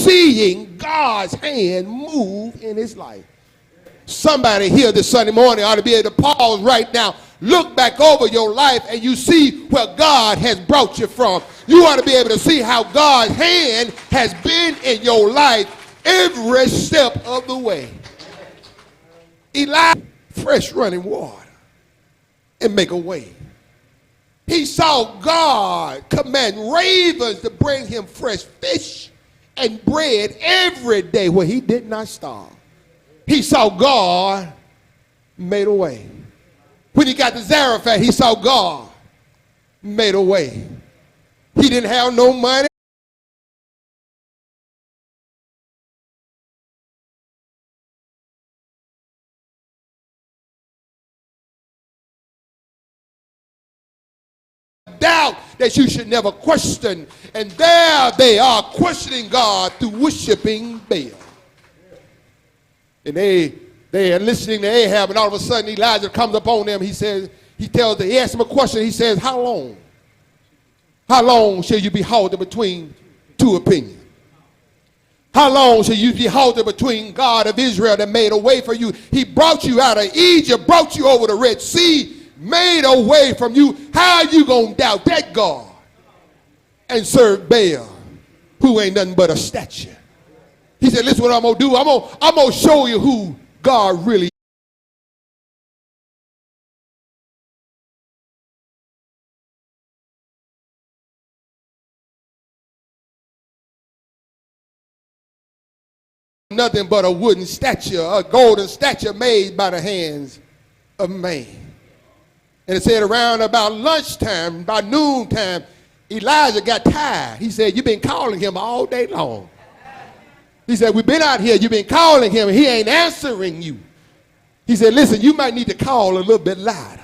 seeing God's hand move in his life. Somebody here this Sunday morning ought to be able to pause right now, look back over your life, and you see where God has brought you from. You ought to be able to see how God's hand has been in your life every step of the way. Elijah, fresh running water and make a way. He saw God command ravens to bring him fresh fish and bread every day where he did not starve. He saw God made a way. When he got to Zarephath, he saw God made a way. He didn't have no money. Doubt that you should never question. And there they are questioning God through worshiping Baal. And they are listening to Ahab, and all of a sudden Elijah comes upon them. He asks him a question. He says, how long? How long shall you be halted between two opinions? How long shall you be halted between God of Israel that made a way for you? He brought you out of Egypt, brought you over the Red Sea, made a way from you. How are you going to doubt that God and serve Baal, who ain't nothing but a statue? He said, listen, what I'm going to do. I'm going to show you who God really is. Nothing but a wooden statue, a golden statue made by the hands of man. And it said around about lunchtime, by noontime, Elijah got tired. He said, you've been calling him all day long. He said, we've been out here, you've been calling him, and he ain't answering you. He said, listen, you might need to call a little bit louder.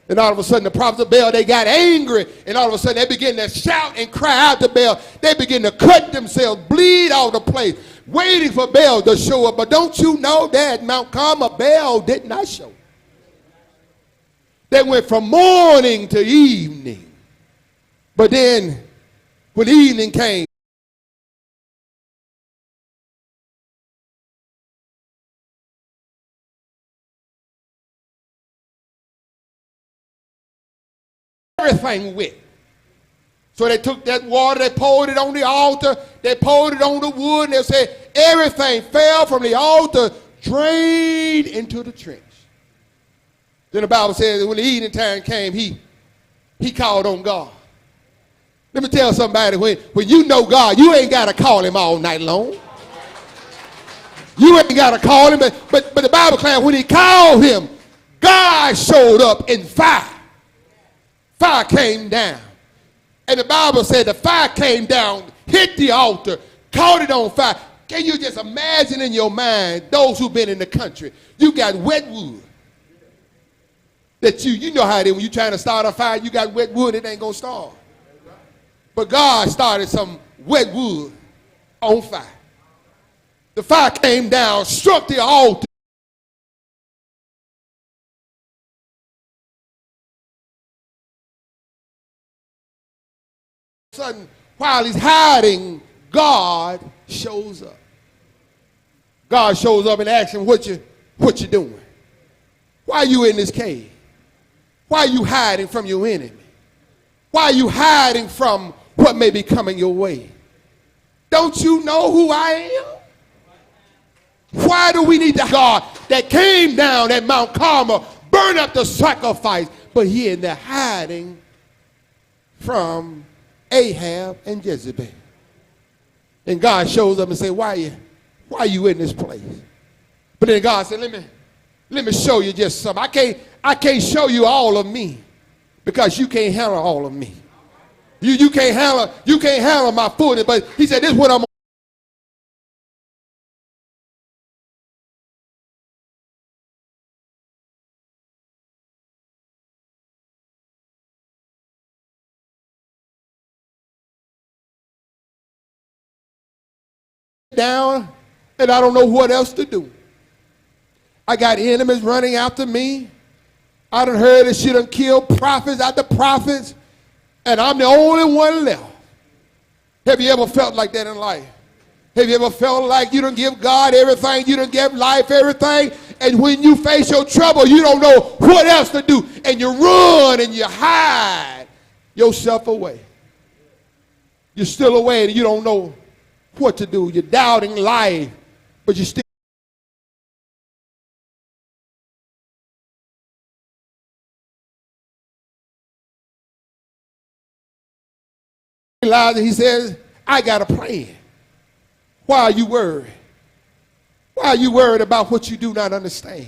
And all of a sudden, the prophets of Baal, they got angry. And all of a sudden, they began to shout and cry out to Baal. They began to cut themselves, bleed all the place, waiting for Baal to show up. But don't you know that Mount Carmel, Baal did not show up. They went from morning to evening. But then, when evening came, everything wet. So they took that water, they poured it on the altar, they poured it on the wood, and they said everything fell from the altar, drained into the trench. Then the Bible says that when the evening time came, he called on God. Let me tell somebody, when you know God, you ain't got to call him all night long. You ain't got to call him, but the Bible claims when he called him, God showed up in fire. Fire came down. And the Bible said the fire came down, hit the altar, caught it on fire. Can you just imagine in your mind, those who've been in the country, you got wet wood. That you know how it is when you're trying to start a fire, you got wet wood, it ain't going to start. But God started some wet wood on fire. The fire came down, struck the altar. Sudden, while he's hiding, God shows up. God shows up and asks him, what you doing? Why are you in this cave? Why are you hiding from your enemy? Why are you hiding from what may be coming your way? Don't you know who I am? Why do we need the God that came down at Mount Carmel, burned up the sacrifice, but he in there hiding from Ahab and Jezebel? And God shows up and says, why are you in this place? But then God said, let me show you just something. I can't show you all of me because you can't handle all of me. You can't handle my foot. But he said, this is what I'm down, and I don't know what else to do. I got enemies running after me. I done heard that she done killed prophets after prophets, and I'm the only one left. Have you ever felt like that in life? Have you ever felt like you done give God everything, you done give life everything, and when you face your trouble, you don't know what else to do, and you run and you hide yourself away. You're still away and you don't know what to do. You're doubting life, but you still realize. He says, I got a plan. Why are you worried? Why are you worried about what you do not understand?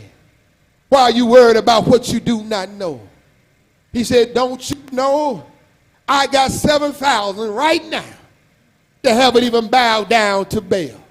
Why are you worried about what you do not know? He said, don't you know I got 7,000 right now that haven't even bowed down to Baal?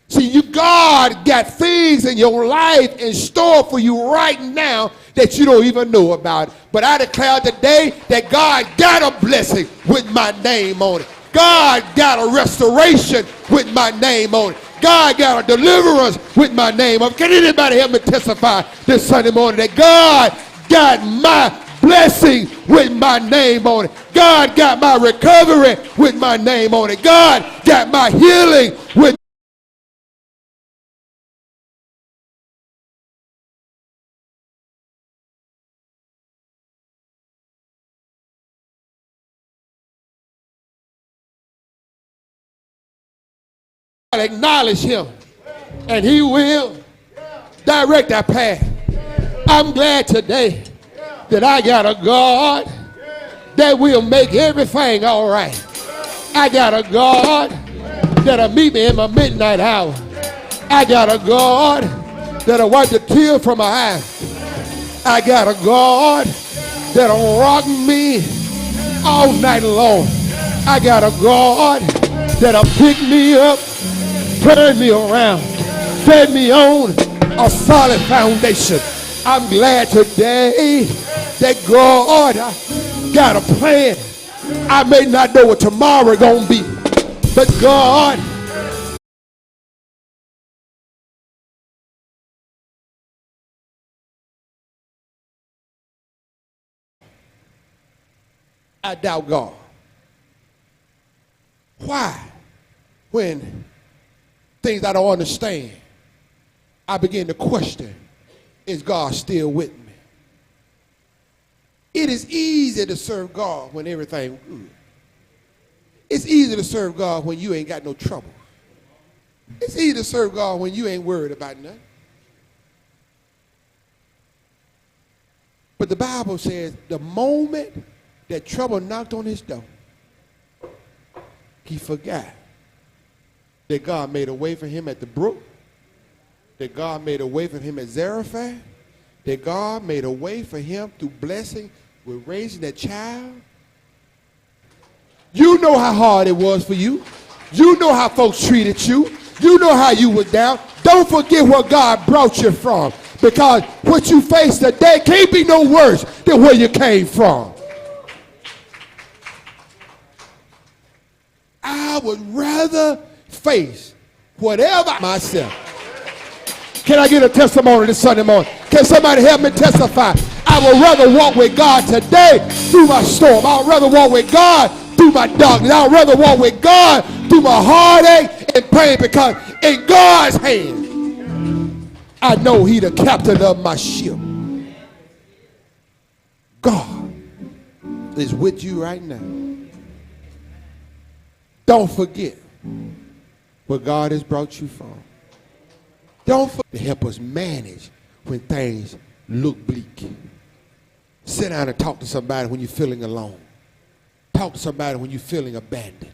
See, God got things in your life in store for you right now that you don't even know about. But I declare today that God got a blessing with my name on it. God got a restoration with my name on it. God got a deliverance with my name on it. Can anybody help me testify this Sunday morning that God got my blessing with my name on it? God got my recovery with my name on it. God got my healing with acknowledge him and he will direct our path. I'm glad today that I got a God that will make everything all right. I got a God that'll meet me in my midnight hour. I got a God that'll wipe the tear from my eyes. I got a God that'll rock me all night long. I got a God that'll pick me up, turn me around, set me on a solid foundation. I'm glad today that God got a plan. I may not know what tomorrow gonna be, but God I doubt God. Why? When things I don't understand, I begin to question, is God still with me? It is easy to serve God when everything's good. It's easy to serve God when you ain't got no trouble. It's easy to serve God when you ain't worried about nothing. But the Bible says the moment that trouble knocked on his door, he forgot that God made a way for him at the brook, that God made a way for him at Zarephath, that God made a way for him through blessing with raising that child. You know how hard it was for you. You know how folks treated you. You know how you were down. Don't forget where God brought you from, because what you face today can't be no worse than where you came from. I would rather face whatever myself. Can I get a testimony this Sunday morning? Can somebody help me testify? I would rather walk with God today through my storm. I would rather walk with God through my darkness. I would rather walk with God through my heartache and pain, because in God's hand, I know He's the captain of my ship. God is with you right now. Don't forget where God has brought you from. Don't forget to help us manage when things look bleak. Sit down and talk to somebody when you're feeling alone. Talk to somebody when you're feeling abandoned.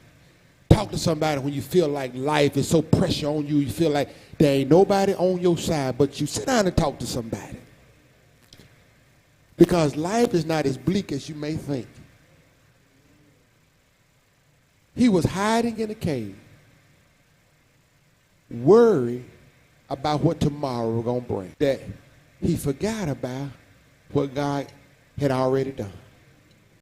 Talk to somebody when you feel like life is so pressure on you. You feel like there ain't nobody on your side but you. Sit down and talk to somebody. Because life is not as bleak as you may think. He was hiding in a cave, worried about what tomorrow was going to bring. That he forgot about what God had already done.